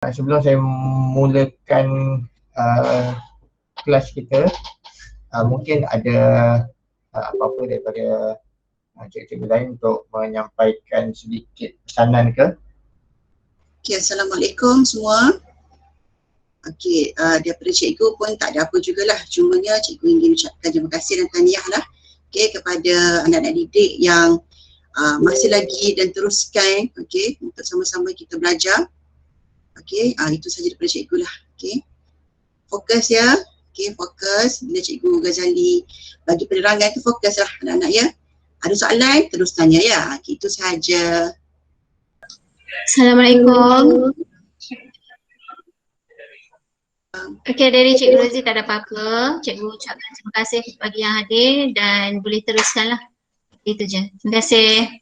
Sebelum saya mulakan kelas kita, mungkin ada apa-apa daripada cikgu-cikgu lain untuk menyampaikan sedikit pesanan ke? Okay, Assalamualaikum semua. Okay, daripada cikgu pun tak ada apa jugalah. Cumanya cikgu ingin ucapkan terima kasih dan tahniah lah kepada anak-anak didik yang masih lagi dan teruskan untuk sama-sama kita belajar. Itu saja daripada cikgu lah. Fokus ya. Fokus. Bila cikgu Ghazali bagi penerangan tu fokus lah anak-anak ya. Ada soalan terus tanya ya. Itu sahaja. Assalamualaikum. Okey, dari Cikgu Rozi tak ada apa-apa. Cikgu ucapkan terima kasih bagi yang hadir dan boleh teruskanlah. Itu je. Terima kasih.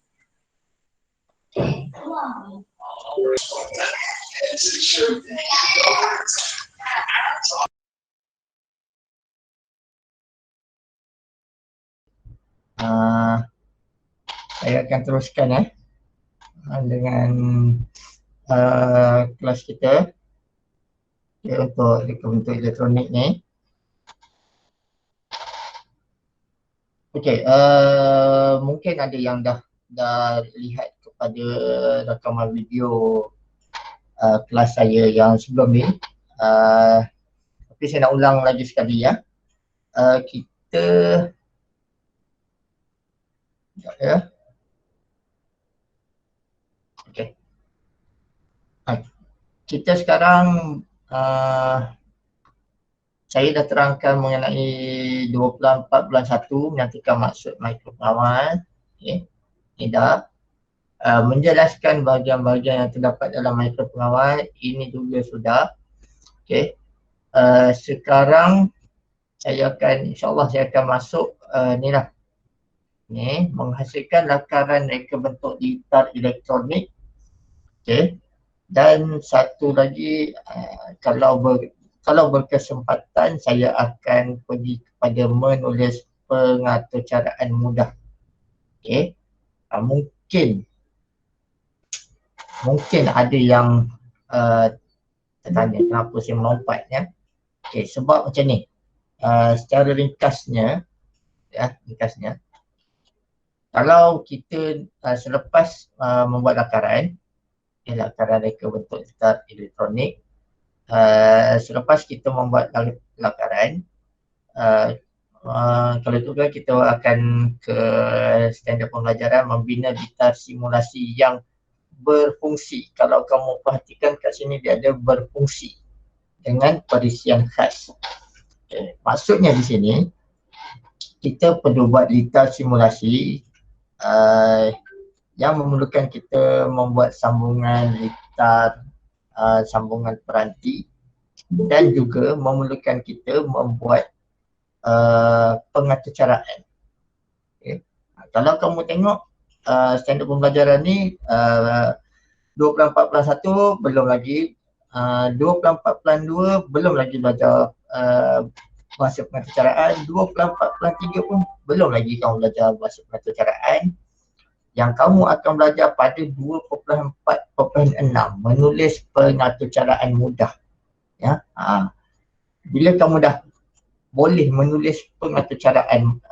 Saya akan teruskan dengan kelas kita untuk bentuk elektronik ni. Okey, mungkin ada yang dah lihat kepada rakaman video kelas saya yang sebelum ni, tapi saya nak ulang lagi sekali ya. Kita okey. Kita sekarang saya dah terangkan mengenai 24 bulan 1 menyatakan maksud mikropengawal. Ini dah menjelaskan bahagian-bahagian yang terdapat dalam mikropengawal. Ini juga sudah. Sekarang saya akan, insyaAllah saya akan masuk ni lah. Ni menghasilkan lakaran reka bentuk litar elektronik. Dan satu lagi, kalau berkesempatan saya akan pergi kepada menulis pengaturcaraan mudah. Mungkin ada yang tertanya kenapa saya melompat ya. Sebab macam ni, secara ringkasnya kalau kita selepas membuat lakaran reka bentuk litar elektronik, selepas kita membuat lakaran, kalau itu kan kita akan ke standard pembelajaran membina litar simulasi yang berfungsi. Kalau kamu perhatikan kat sini dia ada berfungsi dengan perisian khas. Maksudnya di sini kita perlu buat litar simulasi yang memerlukan kita membuat sambungan litar, sambungan peranti, dan juga memerlukan kita membuat pengaturcaraan. Kalau kamu tengok standard pembelajaran ni 24/1 belum lagi, 24/2 belum lagi belajar bahasa pengaturcaraan, 24/3 pun belum lagi kamu belajar bahasa pengaturcaraan. Yang kamu akan belajar pada 2.4.6 menulis pengaturcaraan mudah. Ya, bila kamu dah boleh menulis pengaturcaraan,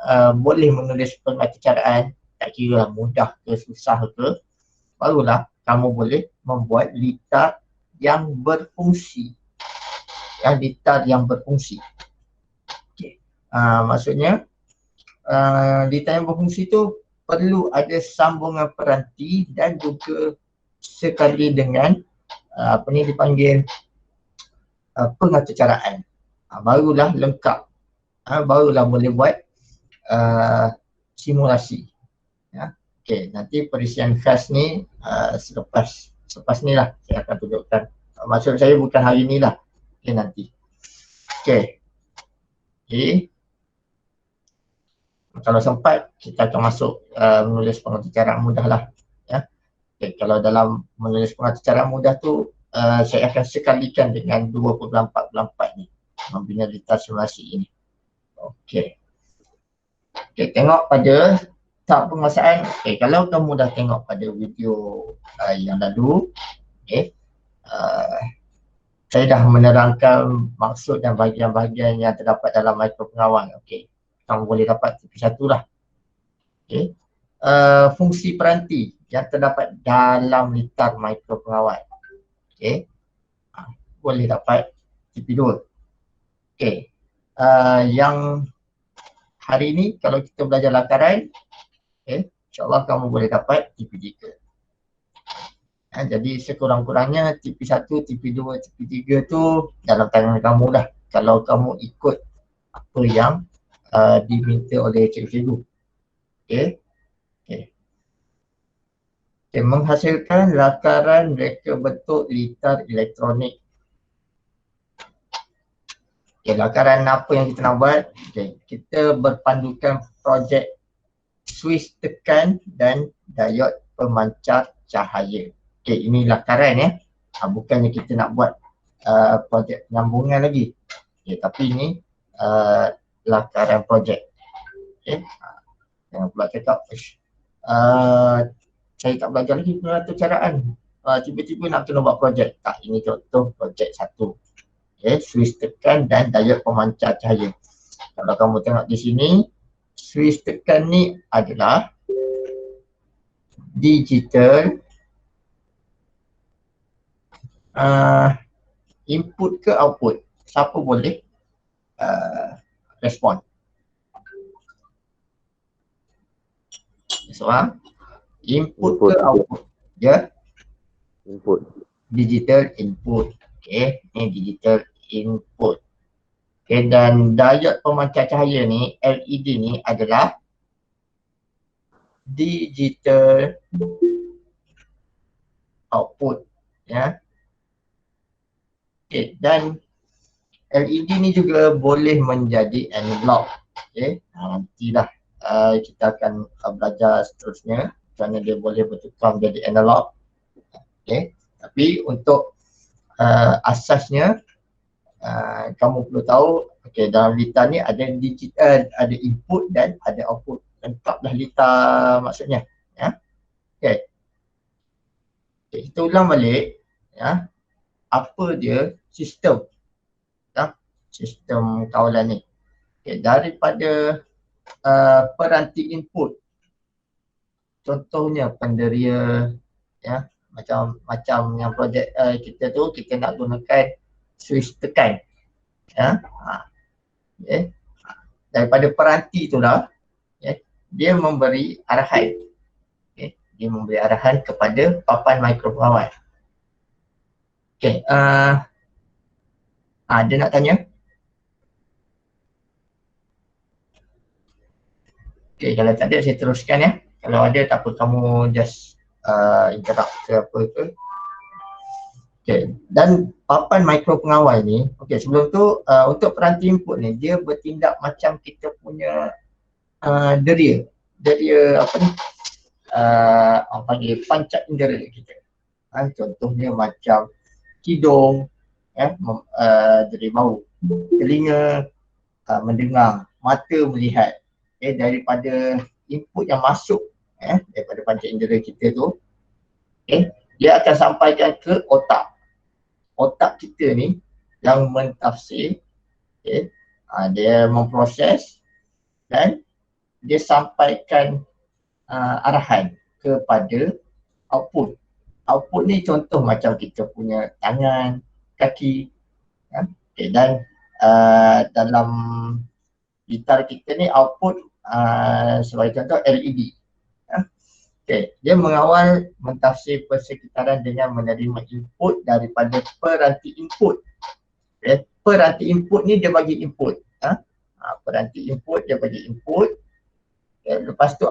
tak kira mudah ke susah ke, barulah kamu boleh membuat litar yang berfungsi. Litar yang berfungsi. Maksudnya litar yang berfungsi tu perlu ada sambungan peranti dan juga sekali dengan apa ni dipanggil pengaturcaraan. Barulah lengkap. Barulah boleh buat simulasi. Nanti perisian khas ni selepas ni lah saya akan tunjukkan. Maksud saya bukan hari ni lah. Nanti. Kalau sempat kita akan masuk menulis pengaturcaraan mudah lah. Kalau dalam menulis pengaturcaraan mudah tu saya akan sekalikan dengan 2.4 ni, membina litar simulasi ini. Tengok pada tahap penguasaan. Kalau kamu dah tengok pada video yang lalu, saya dah menerangkan maksud dan bahagian-bahagian yang terdapat dalam mikropengawal. Okey, kamu boleh dapat TP1 lah. Okey. Fungsi peranti yang terdapat dalam litar mikropengawal. Okey. Boleh dapat TP2. Okey. Yang hari ni kalau kita belajar lakaran, insyaAllah kamu boleh dapat TP3. Jadi sekurang-kurangnya TP1, TP2, TP3 tu dalam tangan kamu dah kalau kamu ikut apa yang diminta oleh cikgu-cikgu. Okey. Menghasilkan lakaran reka bentuk litar elektronik. Lakaran apa yang kita nak buat? Kita berpandukan projek suis tekan dan diod pemancar cahaya. Ini lakaran ya. Bukannya kita nak buat projek penyambungan lagi. Tapi ini lakaran projek. Jangan pula cakap saya tak belajar lagi pengaturcaraan. Tiba-tiba nak kena buat projek. Tak, ini contoh projek 1. Suis tekan dan diod pemancar cahaya. Kalau kamu tengok di sini, suis tekan ni adalah digital input ke output. Siapa boleh respon? Soal input ke output? Input. Digital input. Okey, ni digital input. Okey, dan diod pemancar cahaya ni, LED ni adalah digital output ya. Okey, dan LED ni juga boleh menjadi analog. Okey, nantilah kita akan belajar seterusnya kerana dia boleh bertukar menjadi analog. Okey, tapi untuk asasnya kamu perlu tahu, okey, dalam litar ni ada digital, ada input dan ada output. Lengkaplah litar maksudnya ya. Okey. Kita ulang balik ya. Apa dia sistem ya? Sistem kawalan ni. Okay, daripada peranti input, contohnya penderia ya, macam yang projek kita tu, kita nak gunakan suis tekan ya. Okay. Daripada peranti tu lah ya, dia memberi arahan. Okay. Dia memberi arahan kepada papan mikropengawal. Okay, dia nak tanya. Okay, kalau tak ada saya teruskan ya. Kalau ada tak apa, kamu just interrupt ke apa ke. Okay, dan papan mikropengawal ni, okay, sebelum tu untuk peranti input ni, dia bertindak macam kita punya deria apa ni, orang panggil pancat indera kita. Contohnya macam hidung ya, dari bau, telinga mendengar, mata melihat. Daripada input yang masuk daripada panca indera kita tu, dia akan sampaikan ke otak. Otak kita ni yang mentafsir, dia memproses dan dia sampaikan arahan kepada output. Output ni contoh macam kita punya tangan, kaki ya. Dan dalam litar kita ni output sebagai contoh LED ya. Dia mengawal mentafsir persekitaran dengan menerima input daripada peranti input. Peranti input ni dia bagi input ya. Peranti input dia bagi input. Lepas tu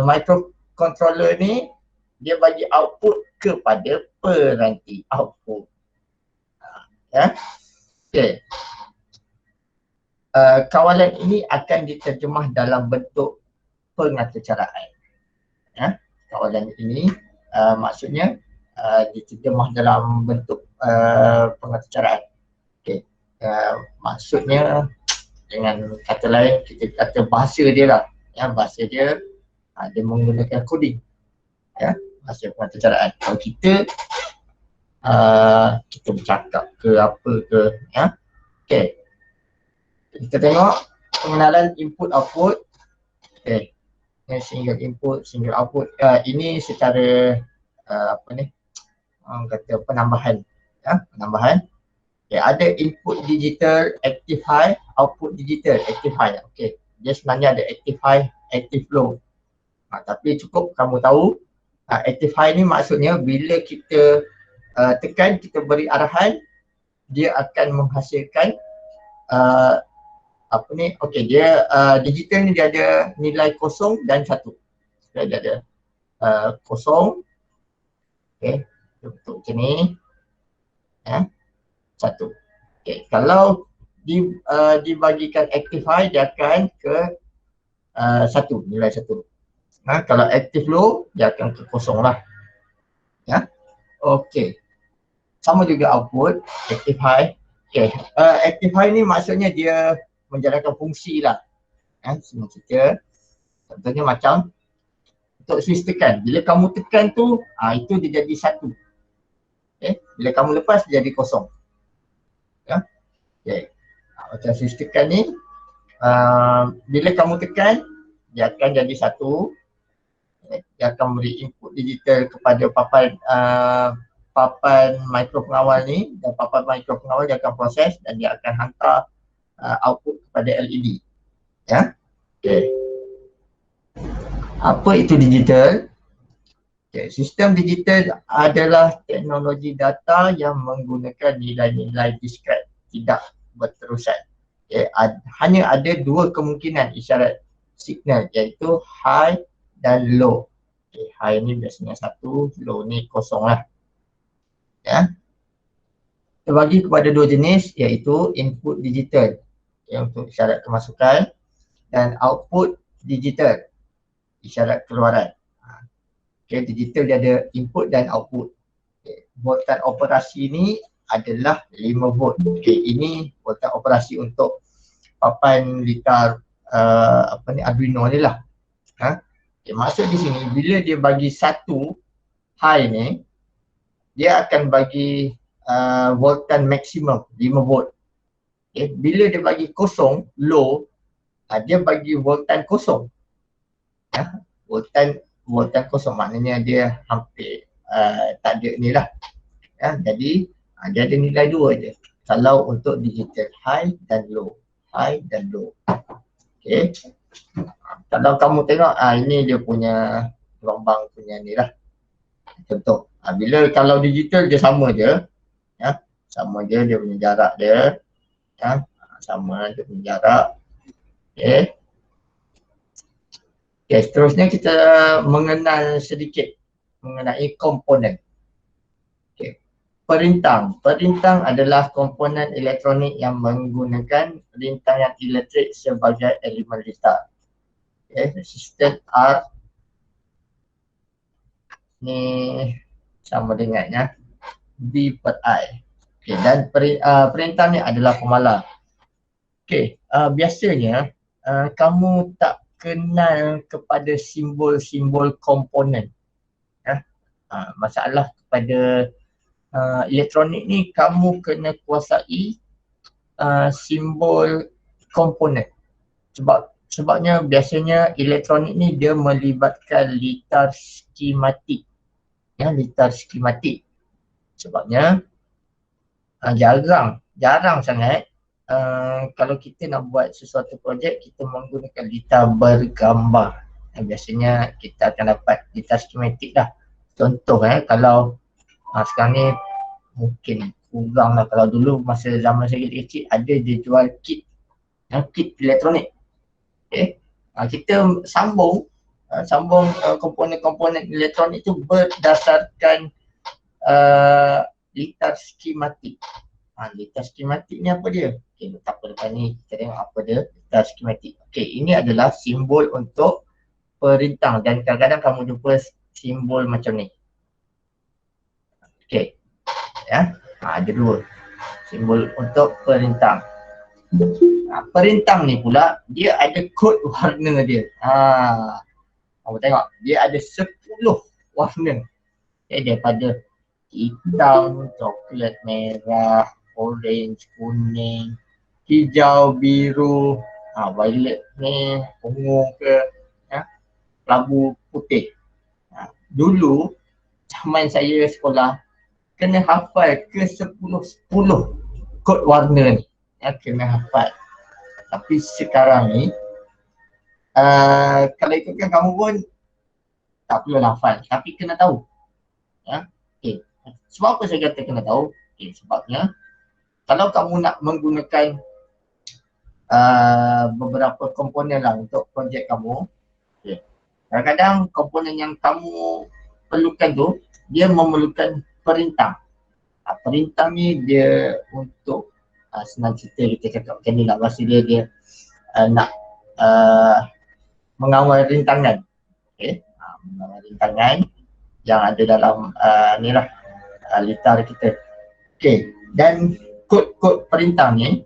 microcontroller ni dia bagi output kepada peranti output. Ya. Okey. Kawalan ini akan diterjemah dalam bentuk pengaturcaraan. Ya. Kawalan ini maksudnya diterjemah dalam bentuk pengaturcaraan. Okey. Maksudnya dengan kata lain kita kata bahasa dia lah. Ya, bahasa dia dia menggunakan coding. Ya, bahasa pengaturcaraan. Kalau kita kita bercakap ke apa ke, ya. Okay, kita tengok pengenalan input output. Okay, single input, single output. Ini secara apa ni, orang kata penambahan, ya, penambahan. Okay, ada input digital active high, output digital active high. Okay, dia sebenarnya ada active high, active low. Tapi cukup kamu tahu active high ni maksudnya bila kita tekan, kita beri arahan, dia akan menghasilkan apa ni, okey, dia digital ni dia ada nilai 0 dan 1. Dia ada 0, okey, bentuk macam ni, ya, 1. Okey, kalau dibagikan active high, dia akan ke 1, nilai 1. Kalau active low, dia akan ke 0 lah, ya. Okey, sama juga output active high. Okay, active high ni maksudnya dia menjalankan fungsi lah, semua cerita. Contohnya macam untuk switch tekan, bila kamu tekan tu itu dia jadi 1. Okay, bila kamu lepas dia jadi 0, ya. Okay, macam switch tekan ni, bila kamu tekan dia akan jadi 1. Dia akan beri input digital kepada papan mikro pengawal ni, dan papan mikro pengawal dia akan proses dan dia akan hantar output kepada LED, ya. Okay, apa itu digital? Okay, sistem digital adalah teknologi data yang menggunakan nilai-nilai diskret, tidak berterusan. Okay, hanya ada dua kemungkinan isyarat signal, iaitu high dan low. Okay, high ni biasanya 1, low ni 0 lah, ya. Terbagi kepada dua jenis, iaitu input digital, untuk isyarat kemasukan, dan output digital, isyarat keluaran. Okay, digital dia ada input dan output. Okay, voltan operasi ni adalah 5 volt. Okay, ini voltan operasi untuk papan litar apa ni, Arduino ni lah. Okay, maksud di sini bila dia bagi 1 high ni, dia akan bagi voltan maksimum 5 volt. Okay, bila dia bagi 0 low, dia bagi voltan 0. Ya, voltan 0 maknanya dia hampir tak ada ni lah. Ya, jadi dia ada nilai 2 je. Kalau untuk digital high dan low, high dan low. Okay. Kalau kamu tengok ini dia punya gelombang punya ni lah. Contoh, bila kalau digital dia sama je, ya, sama je dia punya jarak dia, ya, sama dia punya jarak. Okay. Okay, seterusnya kita mengenal sedikit mengenai komponen. Okay. Perintang adalah komponen elektronik yang menggunakan rintangan elektrik sebagai elemen litar. Okay. Resistor R ni sama dengan, ya, V per I. Okay, dan perintang ni adalah pemalar. Okay, biasanya kamu tak kenal kepada simbol-simbol komponen, ya. Masalah kepada elektronik ni, kamu kena kuasai simbol komponen. Sebabnya biasanya elektronik ni dia melibatkan litar skematik, ya, litar skematik. Sebabnya jarang sangat kalau kita nak buat sesuatu projek, kita menggunakan litar bergambar. Biasanya kita akan dapat litar skematik lah. Contoh kalau sekarang ni mungkin kurang lah. Kalau dulu masa zaman saya kecil ada dia jual kit elektronik. Okay. Kita sambung komponen-komponen elektronik tu berdasarkan litar skematik. Litar skematik ni apa dia? Okay, letak pada depan ni, kita tengok apa dia litar skematik. Okay, ini adalah simbol untuk perintang dan kadang-kadang kamu jumpa simbol macam ni. Okay, ya, ada dua simbol untuk perintang. Perintang ni pula dia ada kod warna dia. Kamu tengok dia ada 10 warna. Okay, daripada hitam, coklat, merah, orange, kuning, hijau, biru, violet ni, ungu ke, kelabu putih. Dulu zaman saya sekolah kena hafal ke 10 kod warna ni, kena hafal. Tapi sekarang ni kalau ikutkan kamu pun tak perlu hafal, tapi kena tahu. Okay. Sebab apa saya kata kena tahu? Sebabnya kalau kamu nak menggunakan beberapa komponen lah untuk projek kamu, kadang-kadang komponen yang kamu perlukan tu dia memerlukan perintah. Perintah ni dia untuk senang cerita kita cakapkan ni lah, bahasa dia nak mengawal rintangan. Mengawal rintangan yang ada dalam ni lah litar kita. Dan kod-kod perintah ni,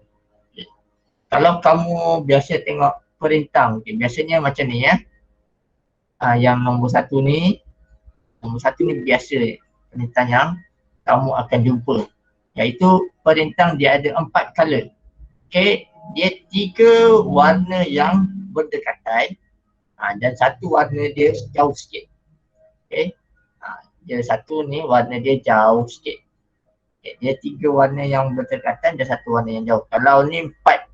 kalau kamu biasa tengok perintah, biasanya macam ni yang nombor satu ni biasa perintah yang kamu akan jumpa, iaitu perintah dia ada 4 color. Dia 3 warna yang berdekatan dan 1 warna dia jauh sikit. Dia satu ni warna dia jauh sikit. Dia 3 warna yang berdekatan dan 1 warna yang jauh. Kalau ni 4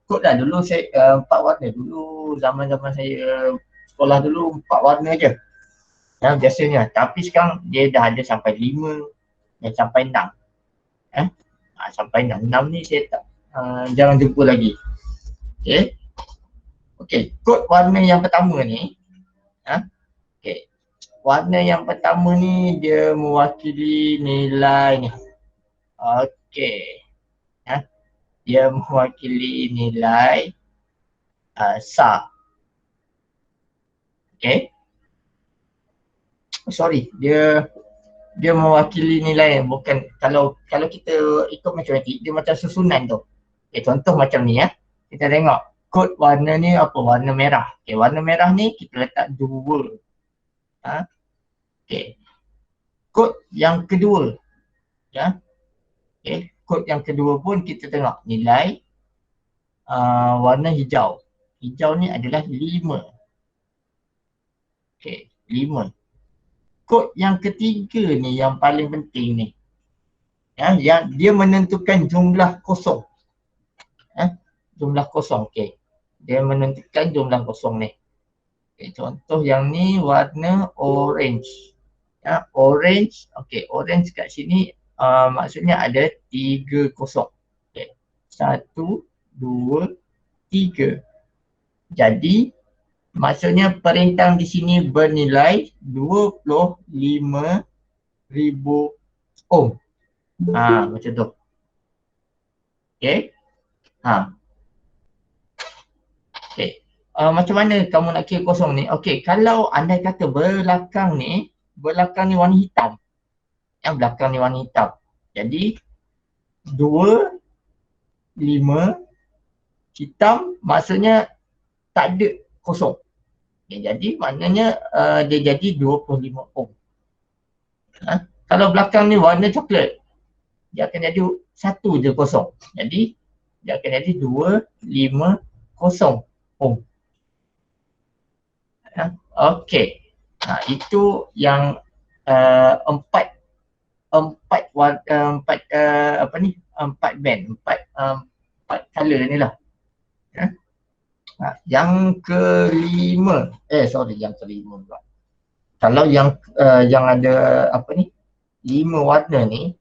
kod lah, dulu saya 4 warna. Dulu zaman-zaman saya sekolah dulu 4 warna je biasanya. Tapi sekarang dia dah ada sampai 5 dan sampai 6. Sampai 6 ni saya tak jangan jumpa lagi. Kod warna yang pertama ni, warna yang pertama ni dia mewakili nilai ni. Dia mewakili nilai SAR. Sorry, dia mewakili nilai, bukan kalau kita ikut matematik dia macam susunan tu. Contoh macam ni kita tengok kod warna ni apa? Warna merah. Warna merah ni kita letak 2. Kod yang kedua, kod yang kedua pun kita tengok nilai warna hijau. Hijau ni adalah 5. 5. Kod yang ketiga ni yang paling penting ni, yang dia menentukan jumlah kosong. Jumlah kosong, dia menentukan jumlah kosong ni. Contoh yang ni warna orange. Orange, orange kat sini maksudnya ada 3 kosong. 1, 2, 3. Jadi maksudnya perintah di sini bernilai 25,000 ohm. Macam tu. Macam mana kamu nak kira kosong ni? Kalau andai kata belakang ni warna hitam. Yang belakang ni warna hitam. Jadi 2, 5 hitam maksudnya tak ada kosong. Jadi maknanya dia jadi 25 ohm. Kalau belakang ni warna coklat, dia akan jadi 1 je kosong. Jadi dia akan jadi 250 ohm. Itu yang 4 band, 4 color ni lah. Yang kelima, yang kelima pula. Kalau yang ada 5 warna ni,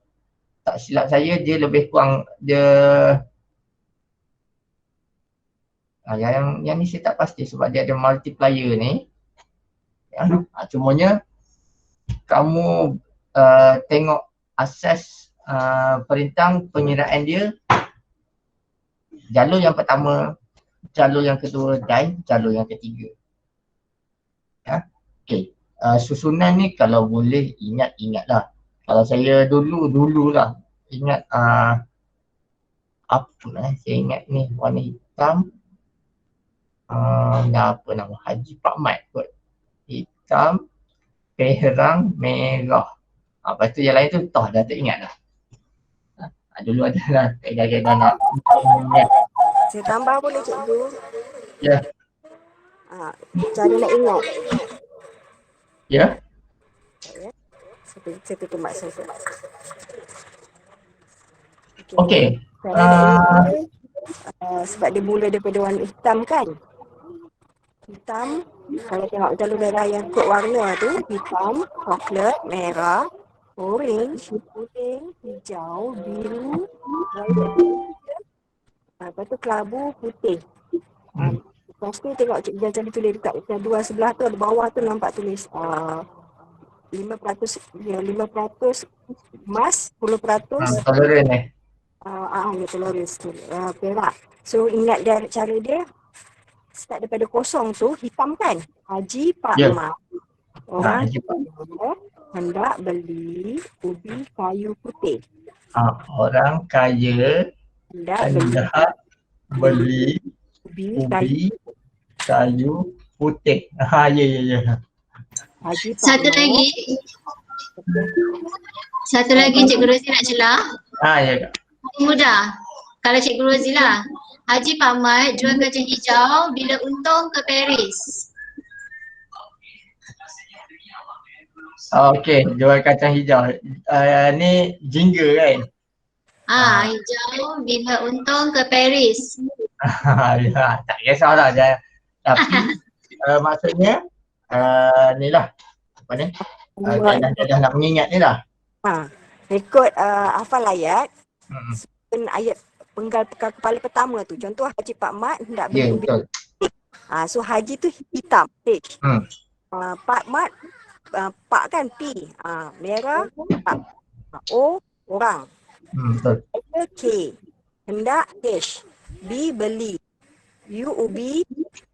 tak silap saya dia lebih kurang yang ni saya tak pasti sebab dia ada multiplier ni. Cumanya kamu tengok asas perintah pengiraan dia, jalur yang pertama, jalur yang kedua dan jalur yang ketiga. Susunan ni kalau boleh ingatlah. Kalau saya dululah ingat saya ingat ni warna hitam. Apa nama? Haji Pak Mat kot. Hitam, perang, merah. Lepas tu yang lain tu toh dah tak ingat dah. Dulu adalah kaedah-kaedah nak ya. Saya tambah boleh cikgu? Ya. Cara nak ingat. Ya. Saya tutup mak saya. Okey. Cara nak ingat ni, sebab dia mula daripada warna hitam kan? Hitam, kalau tengok jalur merah yang kod warna tu, hitam, coklat, merah, orange, kuning, hijau, biru, lepas tu kelabu, putih. Lepas tu tengok cikgu jangan tulis dekat dua sebelah tu, ada bawah tu nampak tulis 5% emas, 10% Toleran ya toleransi tu, perak. So ingat dia cara dia, start daripada kosong tu, hitam kan? Haji Pak Mat. Orang hendak beli ubi kayu putih. Orang kaya hendak beli ubi kayu putih. Ya. Haji Pak Satu Mat. lagi. Satu lagi Cikgu Rozi nak celah. Ya Kak. Mudah. Kalau Cikgu Rozi lah. Haji Pak Mat jual kacang hijau bila untung ke Paris. Okey, jual kacang hijau. Ni jingga kan? Hijau bila untung ke Paris. Ya, tak kisahlah. Tapi maksudnya ni lah. Apa ni? Dah nak mengingat ni lah. Rekod hafal ayat. Ayat penggal kepala pertama tu. Contoh Haji Pak Mat hendak beli ubi. So Haji tu hitam. H. Pak Mat, Pak kan P. Merah, Pak. O, orang. Betul. K. Hendak H. B, beli. U, ubi.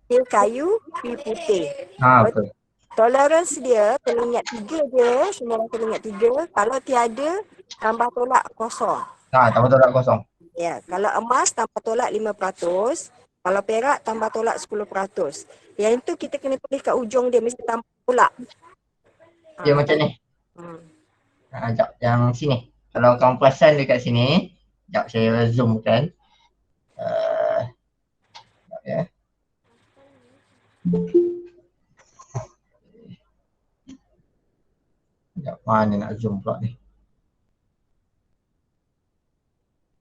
K, kayu. P, putih. Betul. Toleransi dia kena ingat 3 je. Semua orang kena ingat 3. Kalau tiada, tambah tolak kosong. Tambah tolak kosong. Ya, kalau emas tambah tolak 5%. Kalau perak tambah tolak 10%. Yang itu kita kena tulis kat ujung dia, mesti tambah tolak. Ya macam ni. Sekejap, yang sini. Kalau kamu perasan dekat sini, sekejap saya zoom kan. Sekejap ya. Sekejap, mana nak zoom pula ni.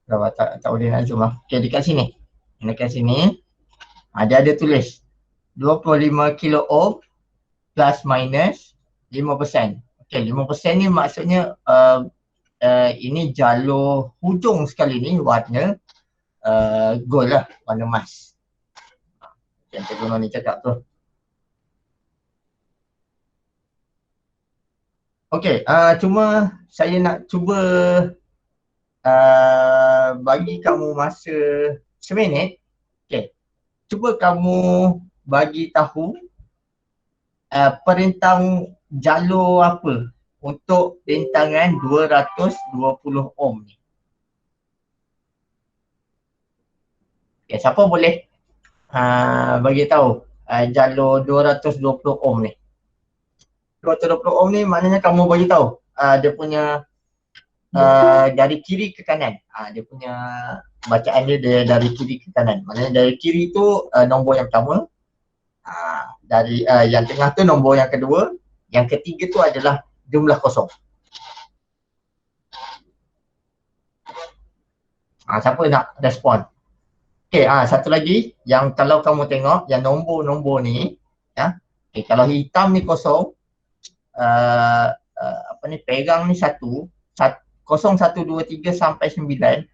Tak boleh nak zoom lah. Okay, dekat sini. Dekat sini, dia ada tulis 25 kilo ohm plus minus 5%. Okay, 5% ni maksudnya ini jalur hujung sekali ni warna gold lah, warna emas. Yang Cikgu Noni cakap tu. Okay, cuma saya nak cuba bagi kamu masa seminit. Okay, cuba kamu bagi tahu perintang jalur apa untuk rintangan 220 ohm ni. Okay, siapa boleh bagi tahu jalur 220 ohm ni? 220 ohm ni maknanya kamu bagi tahu dia punya dari kiri ke kanan. Dia punya bacaan dia dari kiri ke kanan. Maknanya dari kiri tu nombor yang pertama. Dari yang tengah tu nombor yang kedua. Yang ketiga tu adalah jumlah kosong. Siapa nak respon? Okay, satu lagi yang kalau kamu tengok yang nombor-nombor ni ya. Okay, kalau hitam ni kosong, pegang ni 1, 0, 1, 2, 3 sampai 9.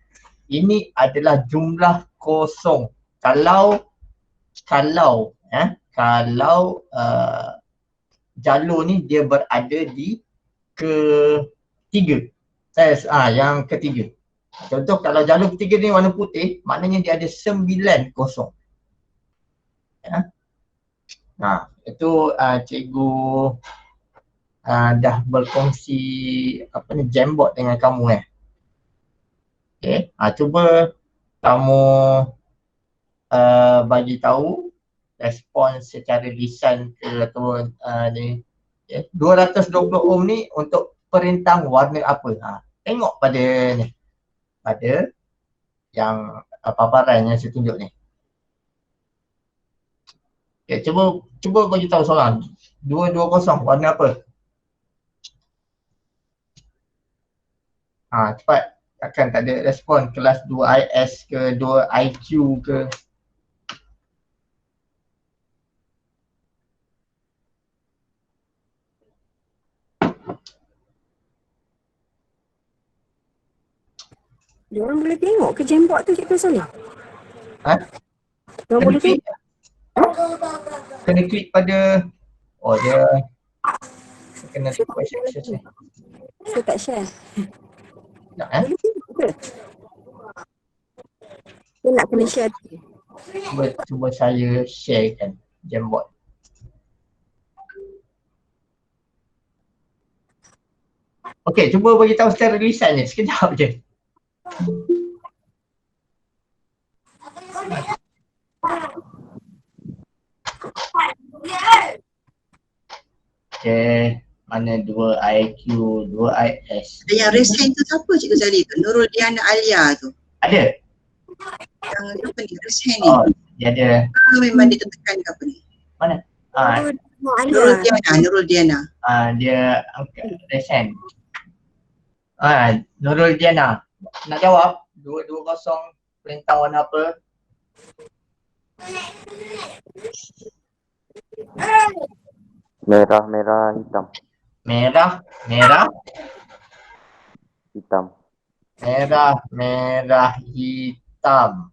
Ini adalah jumlah kosong. Kalau jalur ni dia berada di ketiga. Yang ketiga. Contoh kalau jalur ketiga ni warna putih, maknanya dia ada 9 kosong. Ya. Itu cikgu dah berkongsi Jamboard dengan kamu Okay, cuba kamu bagi tahu respon secara lisan ke ataupun ni. 220 ohm ni untuk perintah warna apa. Tengok pada ni. Pada yang paparan yang saya tunjuk ni. Okay, cuba bagi tahu seorang. 220 warna apa? Cepat. Takkan tak ada respon kelas 2IS ke 2IQ ke. Diorang boleh tengok ke jembok tu Cikgu Soleh? Diorang Kena boleh klik. tengok? Kena klik pada dia kena request access ni. Saya tak share. Sekejap Boleh tengok ke? Saya nak kena share tu. Cuba saya sharekan Jamboard. Okey, cuba bagi tahu secara lisan je, sekejap je. Okey, mana 2IQ, 2IS. Yang raise hand tu siapa Cikgu Zali tu? Nurul Diana Alia tu. Ada? Yang siapa ni? Raise hand ni. Dia ada. Memang dia tertekan ke apa ni? Mana? Nurul Diana. Dia angkat raise hand. Nurul Diana. Nak jawab? 220 perintah warna apa? Merah, merah, hitam. Merah, Hitam. merah, merah, hitam.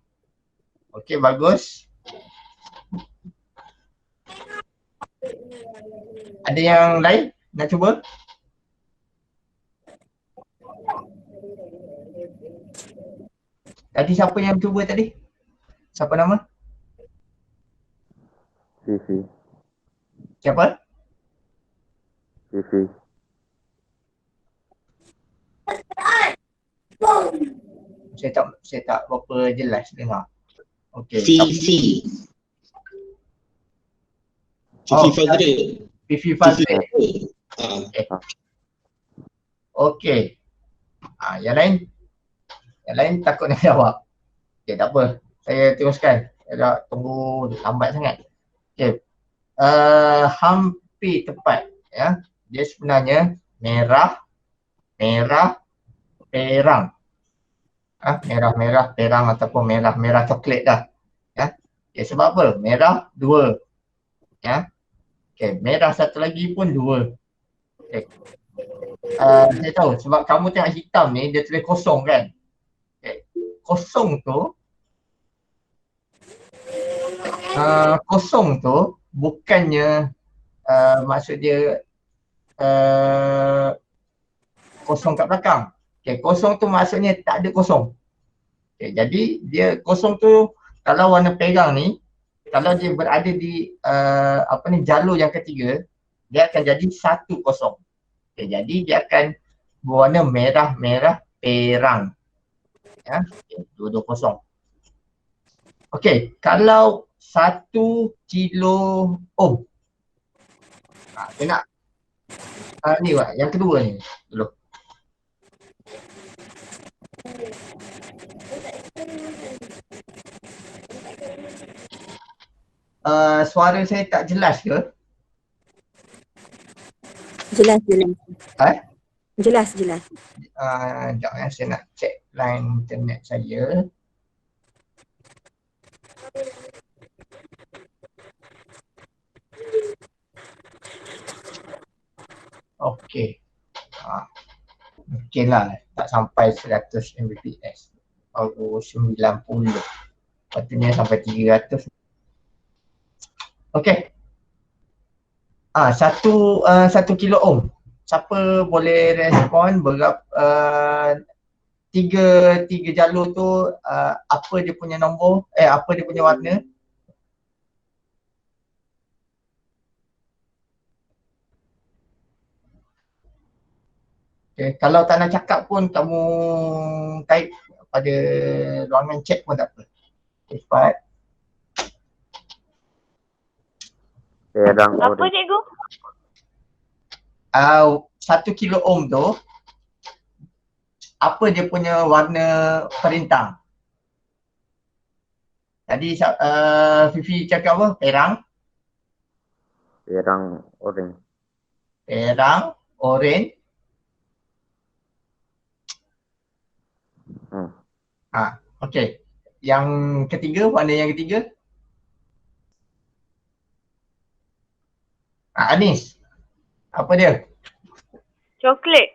Okey, bagus. Ada yang lain nak cuba? Tadi siapa yang cuba tadi? Siapa nama? Fifi. Siapa? Fifi. Saya tak berapa jelas dengar. Okey. Fifi. Fifi Fazril. Fifi Fazril. Fazril. Okey. Yang lain? Yang lain takut nak jawab. Okey, tak apa. Saya teruskan. Saya dah tunggu lambat sangat. Okey. Hampir tepat ya. Dia sebenarnya merah, perang. Merah, perang ataupun merah coklat dah. Ya. Okay, sebab apa? Merah 2. Ya. Okey, merah satu lagi pun 2. Okey. Saya tahu sebab kamu tengok hitam ni dia tulis kosong kan. Okay. Kosong tu bukannya maksud dia kosong kat belakang. Okay, kosong tu maksudnya tak ada kosong. Okay, jadi dia kosong tu kalau warna perang ni, kalau dia berada di jalur yang ketiga, dia akan jadi 1 kosong. Okay, jadi dia akan berwarna merah perang. Ya, okay, 2 kosong. Okey, kalau 1 kilo ohm. Saya nak ni yang kedua ni dulu. Suara saya tak jelas ke? Jelas. Jelas. Sekejap saya nak check line internet saya. Okey. Mungkinlah tak sampai 100 Mbps. Baru 90. Patutnya sampai 300. Okey. 1 kilo ohm. Siapa boleh respon berapa tiga jalur tu apa dia punya nombor apa dia punya warna? Okay, kalau tak nak cakap pun kamu type pada ruangan chat pun tak apa. Okay, cepat. Perang Apa orange. cikgu? 1 kilo ohm tu, apa dia punya warna perintang? Tadi Fifi cakap apa? Perang, Orange. perang, oren. Okey. Yang ketiga, warna yang ketiga? Anis, apa dia? Coklat.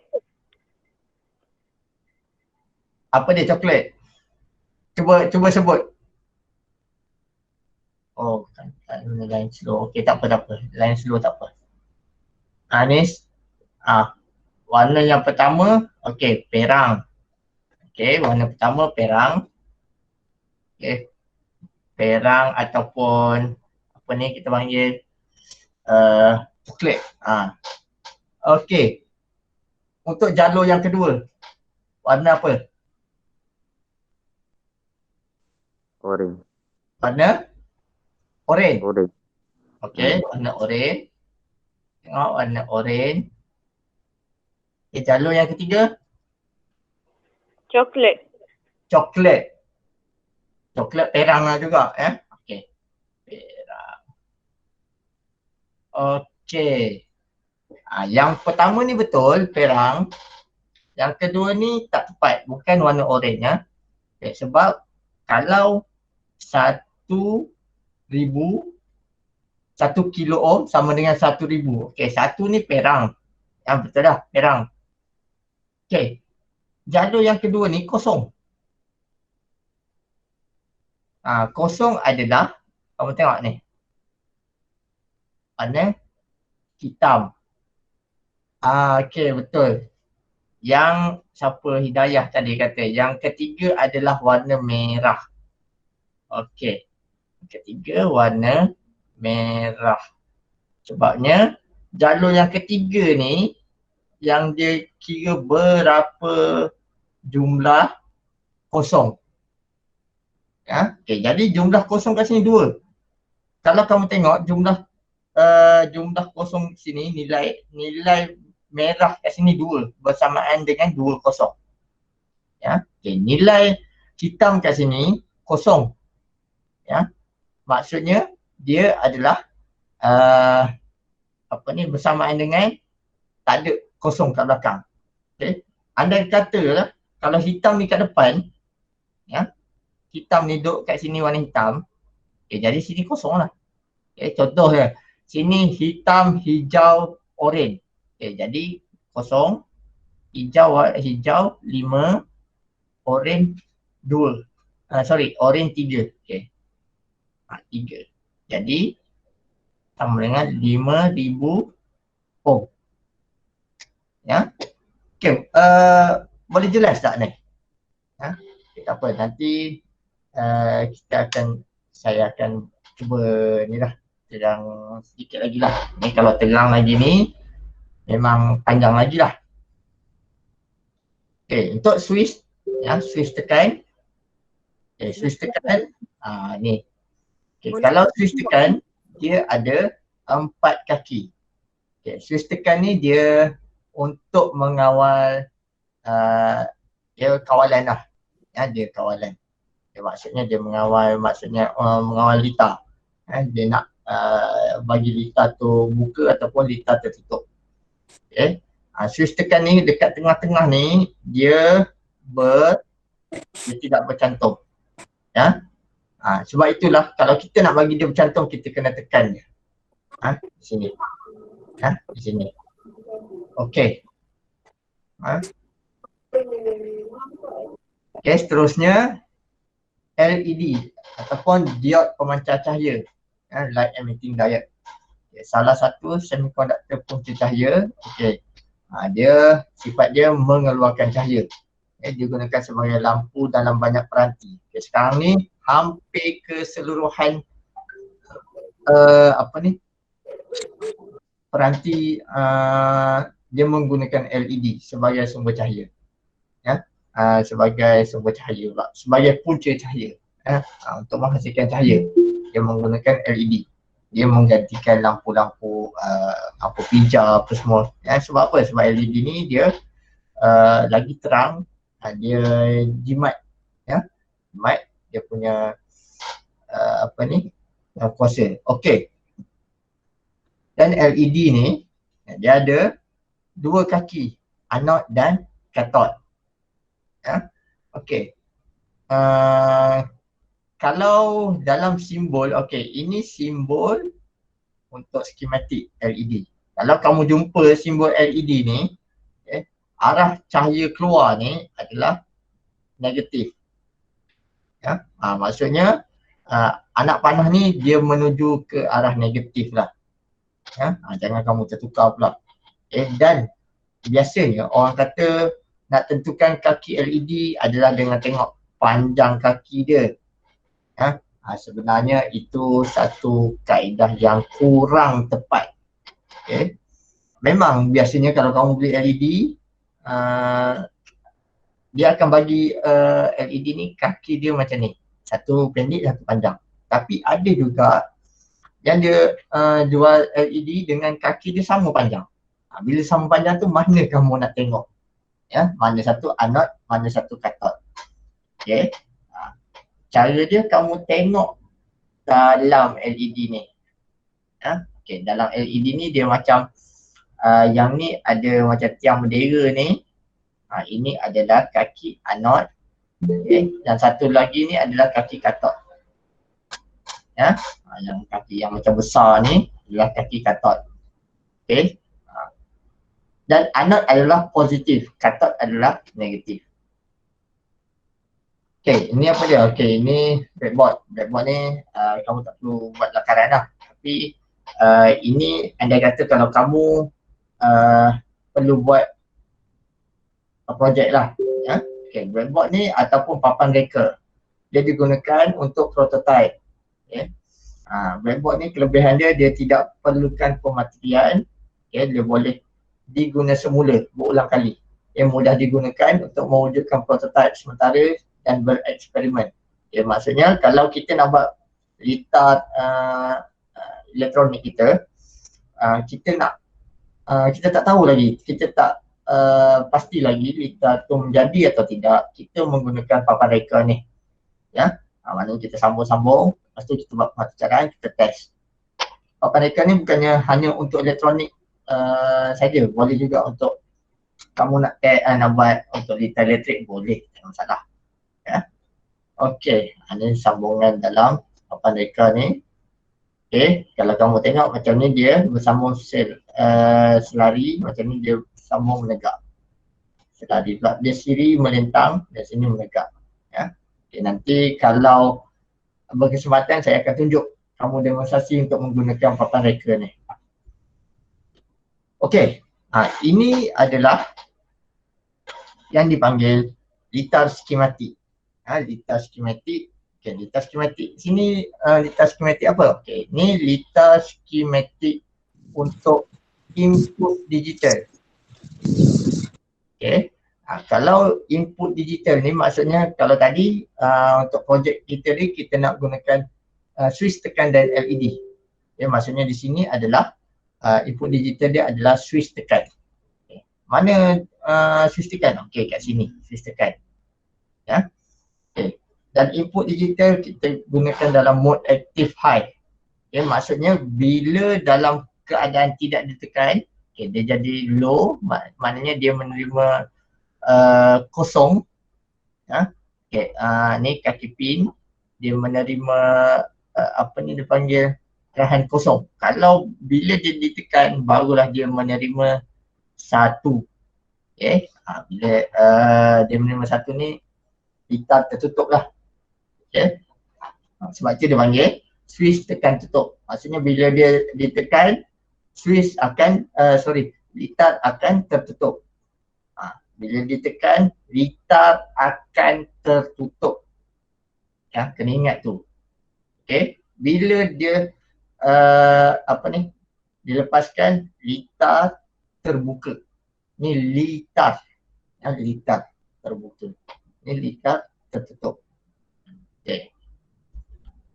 Apa dia coklat? Cuba sebut. Oh, kan line slow. Okey, tak apa. Line slow tak apa. Anis, warna yang pertama, okey, perang. Okey, warna pertama perang. Okey. Perang ataupun apa ni kita panggil coklat. Okey. Untuk jalur yang kedua, warna apa? Orange. Warna oren. Orange. Okey, warna oren. Tengok warna oren. Okey, jalur yang ketiga, Coklat. coklat. Coklat perang lah juga, Okey. Perang. Okey. Yang pertama ni betul, perang. Yang kedua ni tak tepat, bukan warna oren Okay, sebab kalau 1 kilo ohm sama dengan 1,000. Okey, 1 ni perang. Yang betul dah, perang. Okey. Jalur yang kedua ni kosong. Kosong adalah, kamu tengok ni. Warna hitam. Okey, betul. Yang siapa Hidayah tadi kata, yang ketiga adalah warna merah. Okey. Ketiga warna merah. Sebabnya jalur yang ketiga ni yang dia kira berapa jumlah kosong. Okey, jadi jumlah kosong kat sini 2. Kalau kamu tengok jumlah kosong sini, nilai merah kat sini 2 bersamaan dengan 2 kosong. Okey, nilai hitam kat sini kosong. Maksudnya dia adalah bersamaan dengan tak ada kosong kat belakang. Okey. Andai katalah kalau hitam ni kat depan, hitam ni duduk kat sini warna hitam, jadi sini kosong lah. Contoh ya, sini hitam, hijau, oren. Jadi kosong, hijau 5, oren 2. Oren 3. 3. Jadi sama dengan 5,000 ohm. Okey, boleh jelas tak ni? Tak apa, nanti saya akan cuba ni lah, sedang sedikit lagi lah. Ni kalau terang lagi ni memang panjang lagi lah. Okey, untuk switch, switch tekan. Switch tekan, ni. Okay, kalau switch tekan, dia ada 4 kaki. Switch tekan ni dia untuk mengawal, dia kawalan lah. Dia kawalan. Maksudnya dia mengawal, mengawal litar. Dia nak bagi litar tu buka ataupun litar tertutup. Switch tekan ni dekat tengah-tengah ni dia tidak bercantum. Sebab itulah kalau kita nak bagi dia bercantum, kita kena tekan dia. Di sini. Di sini. Okey. Okey, seterusnya LED ataupun diod pemancar cahaya. Light emitting diode. Salah satu semikonduktor punca cahaya. Okey. Dia sifat dia mengeluarkan cahaya. Dia gunakan sebagai lampu dalam banyak peranti. Sekarang ni hampir keseluruhan peranti dia menggunakan LED sebagai sumber cahaya. Sebagai sumber cahaya pula, sebagai punca cahaya. Untuk menghasilkan cahaya dia menggunakan LED. Dia menggantikan lampu-lampu lampu pijar apa semua. Sebab apa? Sebab LED ni dia lagi terang, dia jimat, jimat dia punya kuasa. Okey. Dan LED ni dia ada dua kaki, anod dan kathod. Okey. Kalau dalam simbol, ini simbol untuk skematik LED. Kalau kamu jumpa simbol LED ni, arah cahaya keluar ni adalah negatif. Maksudnya anak panah ni dia menuju ke arah negatif lah. Jangan kamu tertukar pula. Dan biasanya orang kata nak tentukan kaki LED adalah dengan tengok panjang kaki dia. Sebenarnya itu satu kaedah yang kurang tepat. Memang biasanya kalau kamu beli LED, dia akan bagi LED ni kaki dia macam ni, satu pendek satu panjang. Tapi ada juga yang dia jual LED dengan kaki dia sama panjang. Bila sama panjang tu mana kamu nak tengok? Mana satu anod, mana satu kathod. Cara dia kamu tengok dalam LED ni. Dalam LED ni dia macam yang ni ada macam tiang bendera ni. Ini adalah kaki anod. Dan satu lagi ni adalah kaki kathod. Yang kaki yang macam besar ni adalah kaki kathod. Dan anod adalah positif, kathod adalah negatif. Ini apa dia? Ini breadboard. Breadboard ni kamu tak perlu buat lakaran lah. Tapi ini andai kata kalau kamu perlu buat projek lah. Breadboard ni ataupun papan reka, dia digunakan untuk prototype. Breadboard ni kelebihan dia tidak perlukan pematerian. Dia boleh diguna semula, berulang kali. Mudah digunakan untuk mewujudkan prototype sementara dan bereksperimen. Maksudnya kalau kita nak buat litar elektronik kita, kita tak tahu lagi, kita tak pasti lagi litar tu menjadi atau tidak, kita menggunakan papan reka ni. Maknanya kita sambung-sambung, lepas tu kita buat pemacaran, kita test. Papan reka ni bukannya hanya untuk elektronik saja, boleh juga untuk kamu nak buat untuk litar elektrik, boleh, tak masalah. Ini sambungan dalam papan reka ni. Kalau kamu tengok macam ni dia bersambung selari, macam ni dia sambung menegak. Selari pula dia siri melintang, dan sini menegak. Nanti kalau berkesempatan saya akan tunjuk kamu demonstrasi untuk menggunakan papan reka ni. Ini adalah yang dipanggil litar skematik. Litar skematik. Litar skematik. Sini litar skematik apa? Ini litar skematik untuk input digital. Kalau input digital ni maksudnya kalau tadi untuk projek kita ni kita nak gunakan switch tekan dan LED. Maksudnya di sini adalah input digital dia adalah switch tekan. Mana switch tekan? Kat sini switch tekan. Dan input digital kita gunakan dalam mode active high. Maksudnya bila dalam keadaan tidak ditekan, dia jadi low, maknanya dia menerima kosong. Ni kaki pin, dia menerima apa ni dipanggil rahan kosong. Kalau bila dia ditekan barulah dia menerima satu. Bila dia menerima satu ni litar tertutup lah. Sebab itu dia panggil switch tekan tutup. Maksudnya bila dia ditekan, switch akan litar akan tertutup. Bila ditekan, litar akan tertutup. Kena ingat tu. Bila dia dilepaskan, litar terbuka. Ni litar. Litar terbuka. Ni litar tertutup.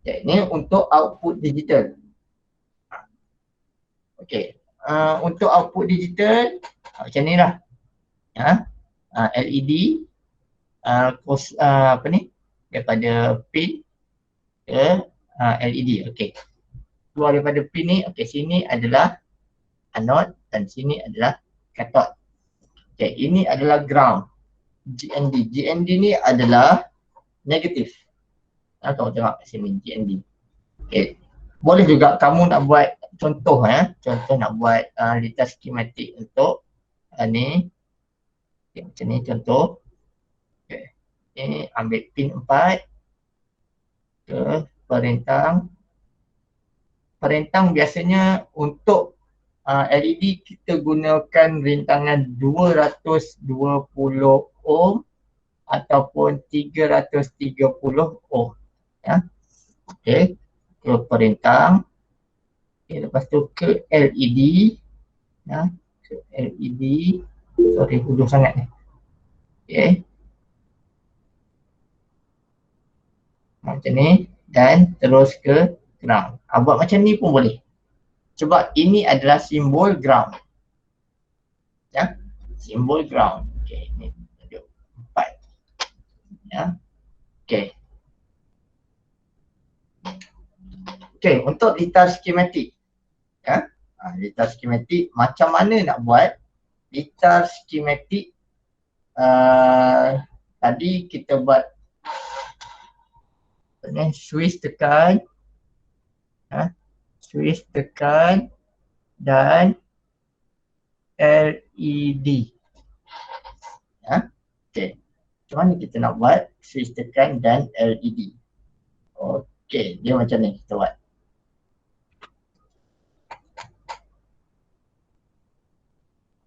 Ini untuk output digital. Okey. Untuk output digital macam ni lah. LED apa ni? Daripada pin ke LED. Okey. Keluar daripada pin ni, okey, sini adalah anode dan sini adalah cathode. Okey, ini adalah ground. GND. GND ni adalah negatif. Kamu tengok kat sini GND. Okey. Boleh juga kamu nak buat contoh contoh nak buat litar skematik untuk ni. Okay, macam ni contoh. Okey. Ini ambil pin 4 ke perintang. Perintang biasanya untuk LED kita gunakan rintangan 220 ohm ataupun 330 ohm. Ya. Okey. Ke perintang. Okay, lepas tu ke LED. Ya. Ke LED. Sorry, hujung sangat ni. Okey. Macam ni. Dan terus ke ground. Buat macam ni pun boleh. Sebab ini adalah simbol ground. Ya. Simbol ground. Okey, ni tunjuk 4. Ya. Okey. Okey, untuk litar skematik. Ya. Litar skematik macam mana nak buat? Litar skematik tadi kita buat switch tekan. Switch tekan dan LED. Ya. Okey. Macam mana kita nak buat switch tekan dan LED? Okey, dia macam ni kita buat.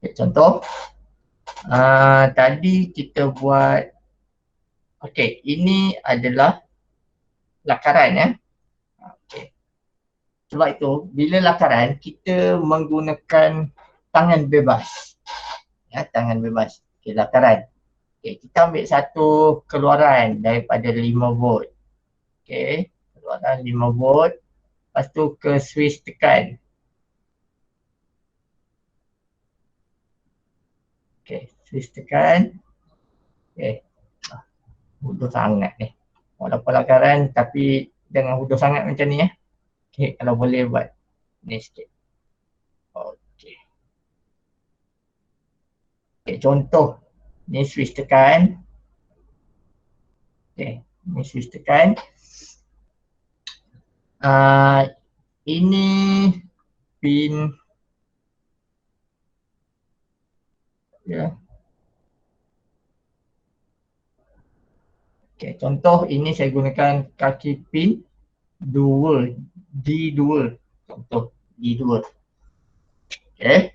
Okay, contoh. Tadi kita buat. Okey, ini adalah lakaran ya. Okey. Sebab itu bila lakaran kita menggunakan tangan bebas. Ya, tangan bebas. Okey, lakaran. Okey, kita ambil satu keluaran daripada 5 volt. Okey, keluaran 5 volt. Lepas tu ke switch tekan. Okey, switch tekan. Okey. Hudur sangat ni. Walaupun lakaran tapi dengan hudur sangat macam ni ya. Okey, kalau boleh buat ni sikit. Okey. Okey, contoh ni switch tekan. Okey, ni switch tekan. Ini pin ya. Okey, contoh ini saya gunakan kaki pin 2, D2. Contoh D2. Okey.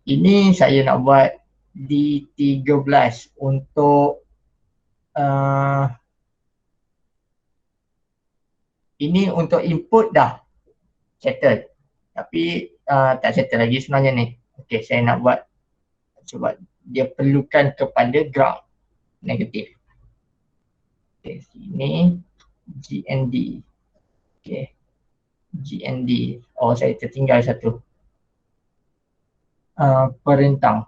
Ini saya nak buat D13 untuk ini untuk input dah settle. Tapi tak settle lagi sebenarnya ni. Okey, saya nak buat sebab dia perlukan kepada ground negatif. Okey, sini GND. Okey. GND. Oh, saya tertinggal satu. Perintang.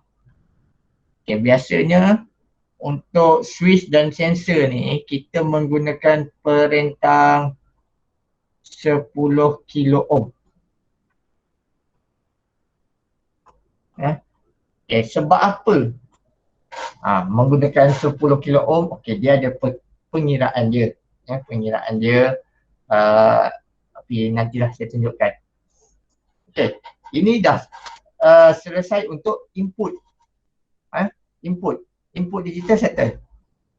Okey, biasanya untuk switch dan sensor ni kita menggunakan perintang 10 kilo ohm. Okay, sebab apa? Menggunakan 10 kilo ohm, okay, dia ada pengiraan dia. Ya, pengiraan dia, tapi nantilah saya tunjukkan. Okay, ini dah selesai untuk input. Input digital settle.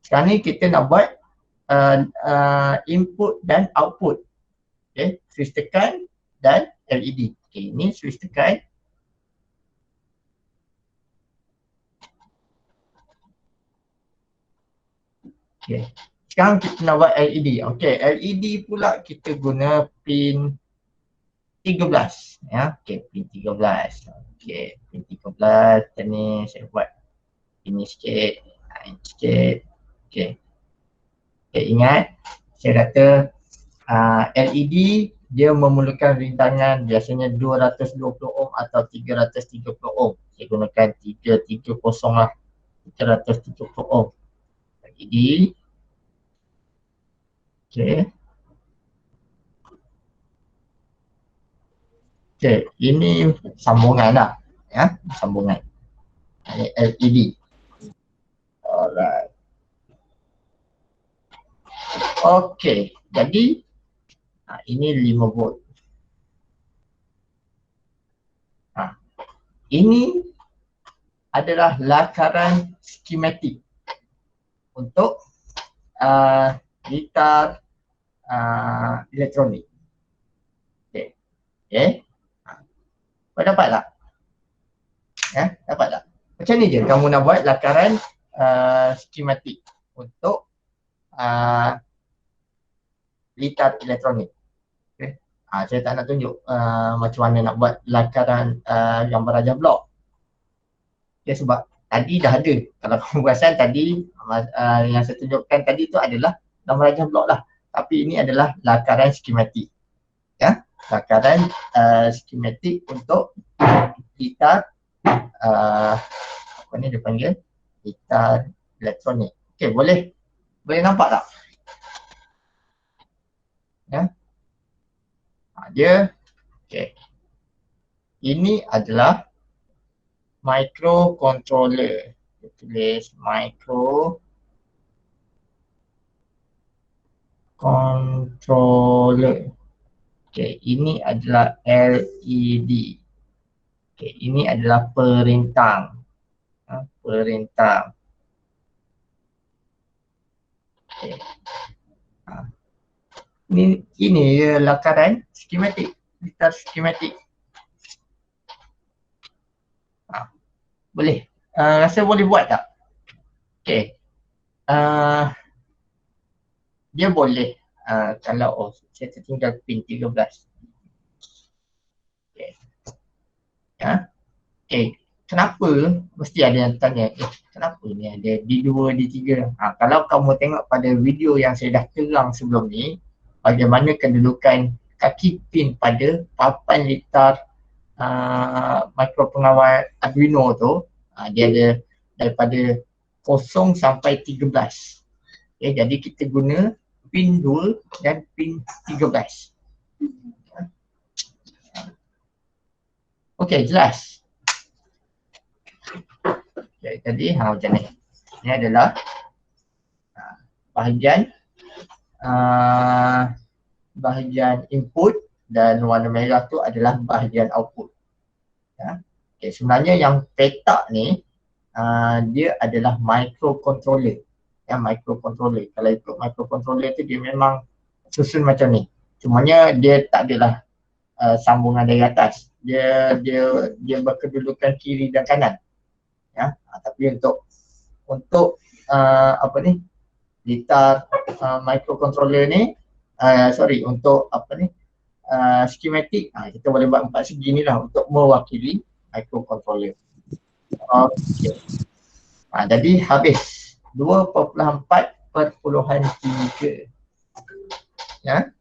Sekarang ni kita nak buat input dan output. Okay, switch tekan dan LED. Okay, ini switch tekan. Okay, sekarang kita nak buat LED. Okay, LED pula kita guna pin 13. Ya, okay, pin 13. Okay, pin 13. Macam ni saya buat ini sikit, ini sikit. Okay. Okay, ingat saya kata LED dia memerlukan rintangan biasanya 220 ohm atau 330 ohm. Saya gunakan 330 lah, 330 ohm. Jadi Okey, ini sambungan lah, ya, sambungan. Ini LED. Alright. Okey, jadi ini 5 volt. Ini adalah lakaran skematik untuk gitar elektronik. Okey. Kau dapat tak? Ya, dapat tak? Macam ni je kamu nak buat lakaran skematik untuk gitar elektronik. Okay. Saya tak nak tunjuk macam mana nak buat lakaran gambar rajah blok. Okay, sebab tadi dah ada. Kalau kamu perasan tadi yang saya tunjukkan tadi tu adalah gambar rajah blok lah. Tapi ini adalah lakaran skematik. Ya, lakaran skematik untuk gitar apa ni dia panggil? Gitar elektronik. Okey, boleh nampak tak? Ya. Dia okey. Ini adalah microcontroller. Kita tulis microcontroller. Okey, ini adalah LED. Okey, ini adalah perintang. Perintang. Okey. Ini lakaran skematik, gitar skematik. Boleh. Rasa boleh buat tak? Okey. Dia boleh kalau saya tertinggal pin 13. Okey. Ya. Okey. Kenapa mesti ada yang tanya, kenapa ni ada D2, D3? Kalau kamu tengok pada video yang saya dah terang sebelum ni, bagaimana kedudukan kaki pin pada papan gitar mikro pengawal Arduino tu, dia ada daripada 0 sampai 13. Okay, jadi kita guna pin 2 dan pin 13. Okey, jelas. Okay, tadi macam ni. Ini adalah bahagian input dan warna merah tu adalah bahagian output. Ya. Okay, sebenarnya yang petak ni dia adalah microcontroller. Ya, microcontroller. Kalau ikut microcontroller tu dia memang susun macam ni. Cumanya dia tak adalah sambungan dari atas. Dia berkedudukan kiri dan kanan. Ya, tapi untuk apa ni? Gitar microcontroller ni untuk apa ni? Skematik, kita boleh buat 4 segi ni lah untuk mewakili microcontroller. Okey. Jadi habis 2.4/3. Ya.